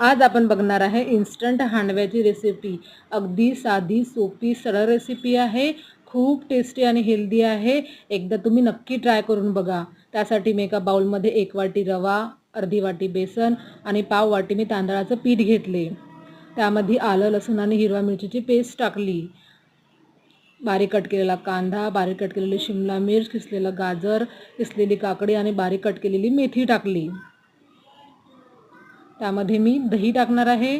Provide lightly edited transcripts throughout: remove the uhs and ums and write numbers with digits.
आज आपण बघणार आहे इन्स्टंट हांडव्याची रेसिपी। अगदी साधी सोपी सरळ रेसिपी आहे। खूप टेस्टी आणि हेल्दी आहे। एकदा तुम्ही नक्की ट्राय करून बघा। त्यासाठी मी एका बाउलमध्ये 1 वाटी रवा, अर्धी वाटी बेसन आणि पाव वाटी मी तांदळाचं पीठ घेतले। त्यामध्ये आलं, लसूण आणि हिरवा मिरचीची पेस्ट टाकली। बारीक कट केलेला कांदा, बारीक कट केलेली शिमला मिर्च, किसलेलं गाजर, किसलेली काकडी आणि बारीक कट केलेली मेथी टाकली। त्यामध्ये मी दही टाकणार आहे,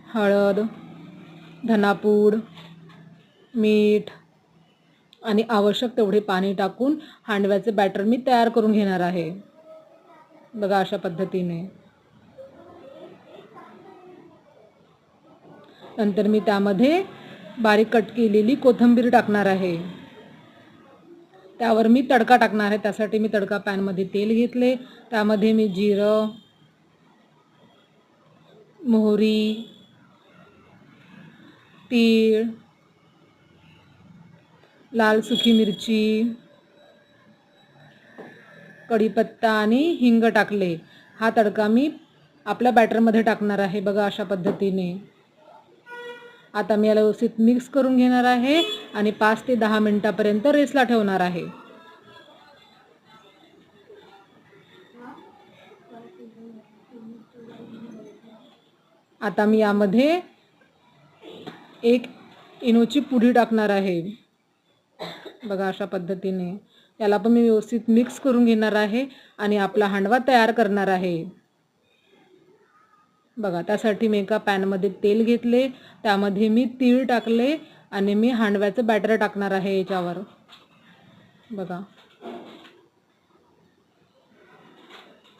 हळद, धनापूड, मीठ आणि आवश्यक तेवढे पाणी टाकून हांडव्याचे बॅटर मी तयार करून घेणार आहे। बघा अशा पद्धतीने। नंतर मी त्यामध्ये बारीक कट केलेली कोथिंबीर टाकणार आहे। त्यावर मी तडका टाकणार आहे। त्यासाठी मी तडका पॅन मध्ये तेल घेतले। त्यामध्ये मी जिरं, मोहरी, तीळ, लाल सुकी मिरची, कढीपत्ता आणि हिंग टाकले। हा तडका मी आपल्या बॅटरमध्ये टाकणार आहे। बघा अशा पद्धतीने। आता मी याला व्यवस्थित मिक्स करून घेणार आहे आणि 5 ते 10 मिनिटांपर्यंत रेस्टला ठेवणार आहे। आता मी यामध्ये 1 इनोची पुडी टाकणार आहे। बघा अशा पद्धतीने। याला पण मी व्यवस्थित मिक्स करून घेणार आहे आणि आपला हांडवा तयार करणार आहे। बघा त्यासाठी मी एका पॅन मध्ये तेल घेतले। त्यामध्ये मी तीळ टाकले आणि मी हांडव्याचं बॅटर टाकणार आहे याच्यावर। बघा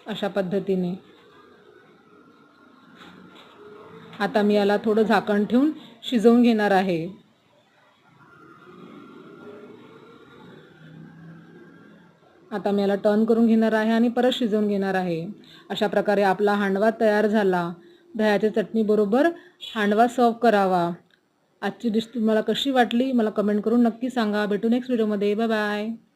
अशा पद्धतीने। आता मी याला थोडं झाकण ठेवून शिजवून घेणार आहे। आता मी याला टर्न करून घेणार आहे आणि परत शिजवून घेणार आहे। अशा प्रकारे आपला हांडवा तयार झाला। दह्याच्या चटणी बरोबर हांडवा सर्व करावा। आजची डिश तुम्हाला कशी वाटली मला कमेंट करून नक्की सांगा। भेटू नेक्स्ट व्हिडिओमध्ये। Bye bye.